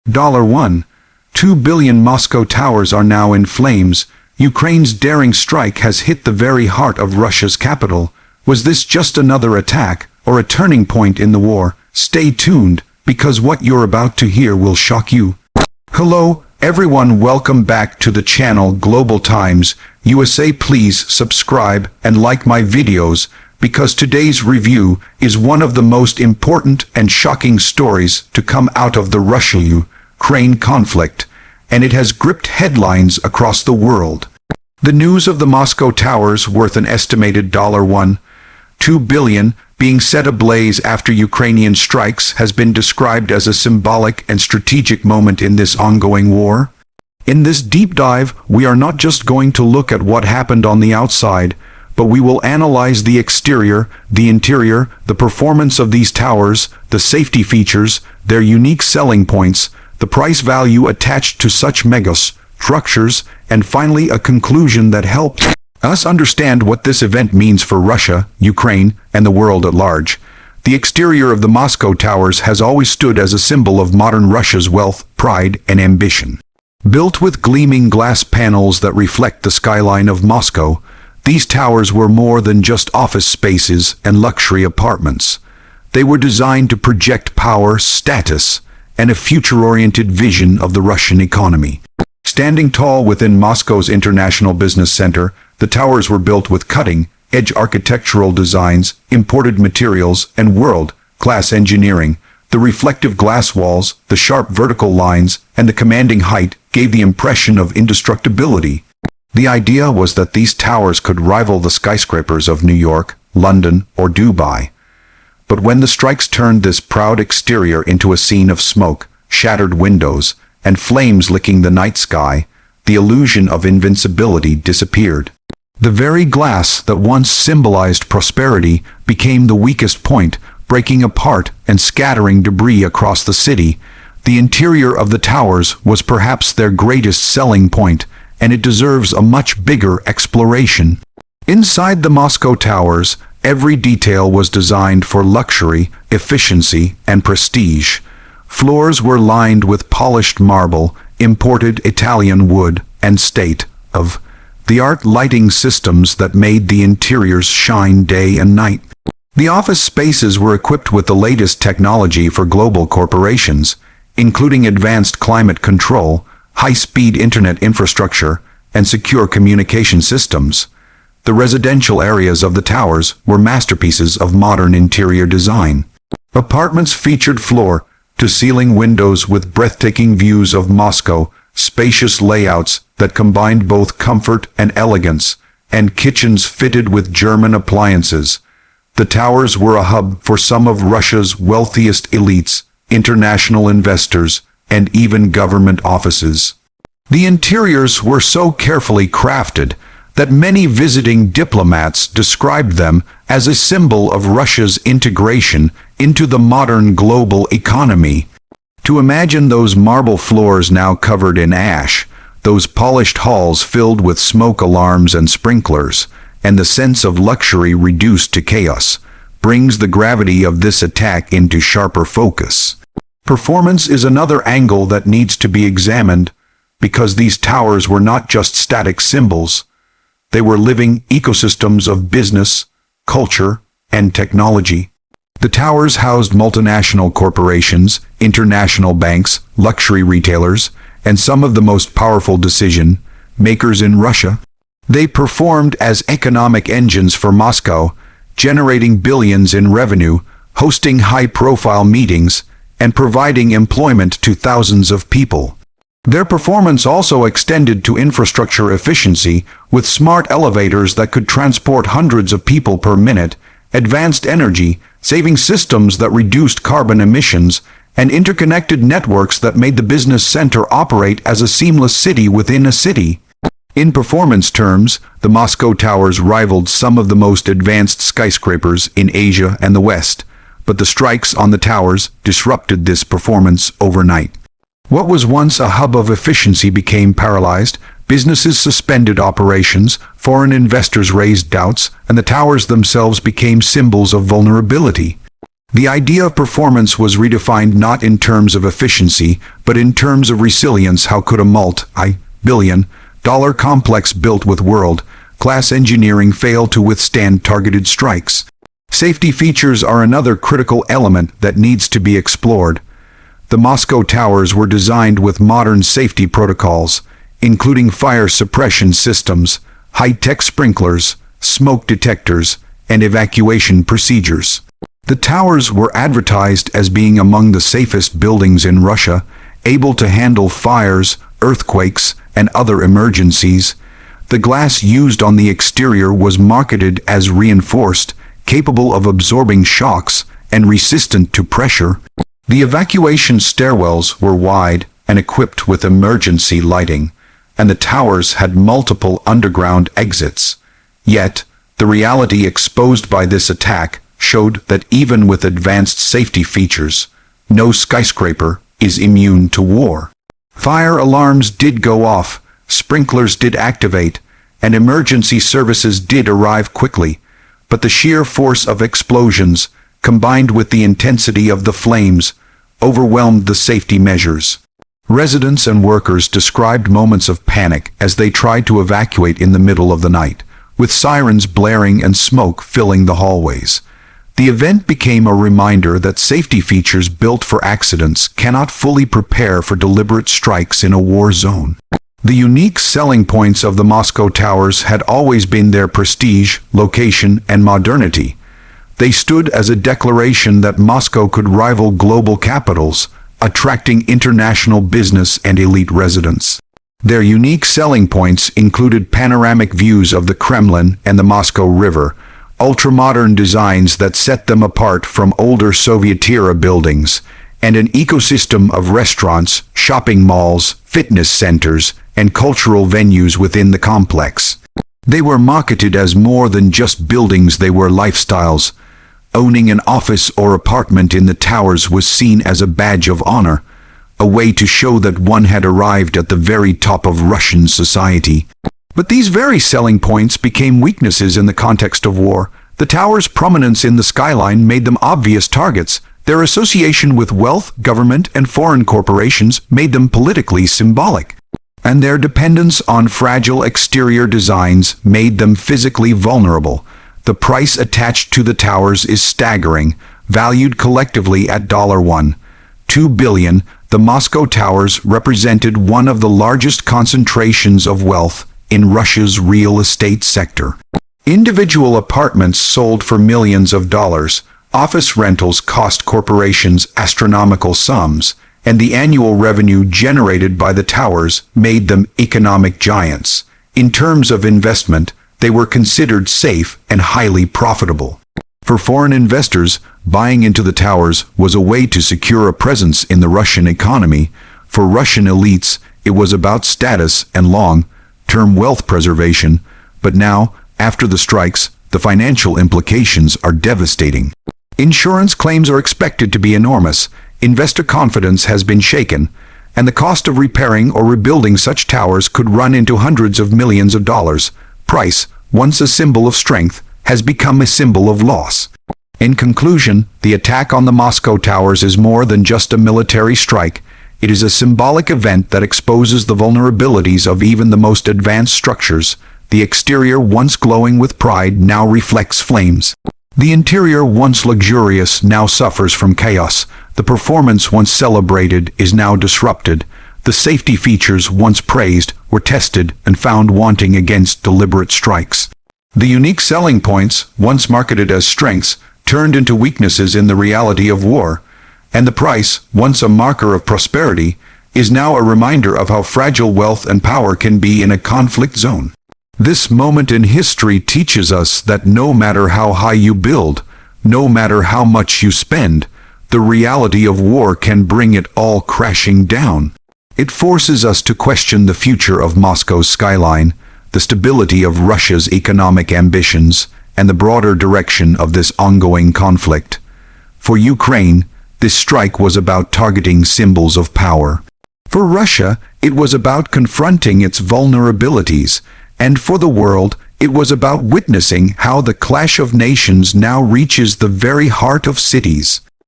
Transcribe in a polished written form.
$1. 2 billion Moscow towers are now in flames. Ukraine's daring strike has hit the very heart of Russia's capital. Was this just another attack, or a turning point in the war? Stay tuned, because what you're about to hear will shock you. Hello, everyone, welcome back to the channel Global Times USA. Please subscribe and like my videos, because today's review is one of the most important and shocking stories to come out of the Russia-Ukraine conflict, and it has gripped headlines across the world. The news of the Moscow towers, worth an estimated $1.2 billion, being set ablaze after Ukrainian strikes, has been described as a symbolic and strategic moment in this ongoing war. In this deep dive, we are not just going to look at what happened on the outside, but we will analyze the exterior, the interior, the performance of these towers, the safety features, their unique selling points, the price value attached to such mega structures, and finally a conclusion that helps us understand what this event means for Russia, Ukraine, and the world at large. The exterior of the Moscow towers has always stood as a symbol of modern Russia's wealth, pride, and ambition. Built with gleaming glass panels that reflect the skyline of Moscow, these towers were more than just office spaces and luxury apartments. They were designed to project power, status, and a future-oriented vision of the Russian economy. Standing tall within Moscow's International Business Center, the towers were built with cutting-edge architectural designs, imported materials, and world-class engineering. The reflective glass walls, the sharp vertical lines, and the commanding height gave the impression of indestructibility. The idea was that these towers could rival the skyscrapers of New York, London, or Dubai. But when the strikes turned this proud exterior into a scene of smoke, shattered windows, and flames licking the night sky, the illusion of invincibility disappeared. The very glass that once symbolized prosperity became the weakest point, breaking apart and scattering debris across the city. The interior of the towers was perhaps their greatest selling point, and it deserves a much bigger exploration. Inside the Moscow towers, every detail was designed for luxury, efficiency, and prestige. Floors were lined with polished marble, imported Italian wood, and state-of-the-art lighting systems that made the interiors shine day and night. The office spaces were equipped with the latest technology for global corporations, including advanced climate control, high-speed internet infrastructure, and secure communication systems. The residential areas of the towers were masterpieces of modern interior design. Apartments featured floor-to-ceiling windows with breathtaking views of Moscow, spacious layouts that combined both comfort and elegance, and kitchens fitted with German appliances. The towers were a hub for some of Russia's wealthiest elites, international investors, and even government offices. The interiors were so carefully crafted that many visiting diplomats described them as a symbol of Russia's integration into the modern global economy. To imagine those marble floors now covered in ash, those polished halls filled with smoke alarms and sprinklers, and the sense of luxury reduced to chaos, brings the gravity of this attack into sharper focus. Performance is another angle that needs to be examined, because these towers were not just static symbols. They were living ecosystems of business, culture, and technology. The towers housed multinational corporations, international banks, luxury retailers, and some of the most powerful decision makers in Russia. They performed as economic engines for Moscow, generating billions in revenue, hosting high-profile meetings, and providing employment to thousands of people. Their performance also extended to infrastructure efficiency, with smart elevators that could transport hundreds of people per minute, advanced energy-saving systems that reduced carbon emissions, and interconnected networks that made the business center operate as a seamless city within a city. In performance terms, the Moscow towers rivaled some of the most advanced skyscrapers in Asia and the West, but the strikes on the towers disrupted this performance overnight. What was once a hub of efficiency became paralyzed, businesses suspended operations, foreign investors raised doubts, and the towers themselves became symbols of vulnerability. The idea of performance was redefined not in terms of efficiency, but in terms of resilience. How could a multi-billion-dollar complex built with world-class engineering fail to withstand targeted strikes? Safety features are another critical element that needs to be explored. The Moscow towers were designed with modern safety protocols, including fire suppression systems, high-tech sprinklers, smoke detectors, and evacuation procedures. The towers were advertised as being among the safest buildings in Russia, able to handle fires, earthquakes, and other emergencies. The glass used on the exterior was marketed as reinforced, capable of absorbing shocks, and resistant to pressure. The evacuation stairwells were wide and equipped with emergency lighting, and the towers had multiple underground exits. Yet, the reality exposed by this attack showed that even with advanced safety features, no skyscraper is immune to war. Fire alarms did go off, sprinklers did activate, and emergency services did arrive quickly, but the sheer force of explosions, combined with the intensity of the flames, overwhelmed the safety measures. Residents and workers described moments of panic as they tried to evacuate in the middle of the night, with sirens blaring and smoke filling the hallways. The event became a reminder that safety features built for accidents cannot fully prepare for deliberate strikes in a war zone. The unique selling points of the Moscow towers had always been their prestige, location, and modernity. They stood as a declaration that Moscow could rival global capitals, attracting international business and elite residents. Their unique selling points included panoramic views of the Kremlin and the Moscow River, ultra-modern designs that set them apart from older Soviet-era buildings, and an ecosystem of restaurants, shopping malls, fitness centers, and cultural venues within the complex. They were marketed as more than just buildings, they were lifestyles. Owning an office or apartment in the towers was seen as a badge of honor, a way to show that one had arrived at the very top of Russian society. But these very selling points became weaknesses in the context of war. The towers' prominence in the skyline made them obvious targets. Their association with wealth, government, and foreign corporations made them politically symbolic. And their dependence on fragile exterior designs made them physically vulnerable. The price attached to the towers is staggering, valued collectively at $1.2 billion. The Moscow towers represented one of the largest concentrations of wealth in Russia's real estate sector. Individual apartments sold for millions of dollars, office rentals cost corporations astronomical sums, and the annual revenue generated by the towers made them economic giants. In terms of investment, they were considered safe and highly profitable. For foreign investors, buying into the towers was a way to secure a presence in the Russian economy. For Russian elites, it was about status and long-term wealth preservation. But now, after the strikes, the financial implications are devastating. Insurance claims are expected to be enormous, investor confidence has been shaken, and the cost of repairing or rebuilding such towers could run into hundreds of millions of dollars. Price, once a symbol of strength, has become a symbol of loss. In conclusion, the attack on the Moscow towers is more than just a military strike. It is a symbolic event that exposes the vulnerabilities of even the most advanced structures. The exterior, once glowing with pride, now reflects flames. The interior, once luxurious, now suffers from chaos. The performance, once celebrated, is now disrupted. The safety features, once praised, were tested and found wanting against deliberate strikes. The unique selling points, once marketed as strengths, turned into weaknesses in the reality of war. And the price, once a marker of prosperity, is now a reminder of how fragile wealth and power can be in a conflict zone. This moment in history teaches us that no matter how high you build, no matter how much you spend, the reality of war can bring it all crashing down. It forces us to question the future of Moscow's skyline, the stability of Russia's economic ambitions, and the broader direction of this ongoing conflict. For Ukraine, this strike was about targeting symbols of power. For Russia, it was about confronting its vulnerabilities, and for the world, It was about witnessing how the clash of nations now reaches the very heart of cities.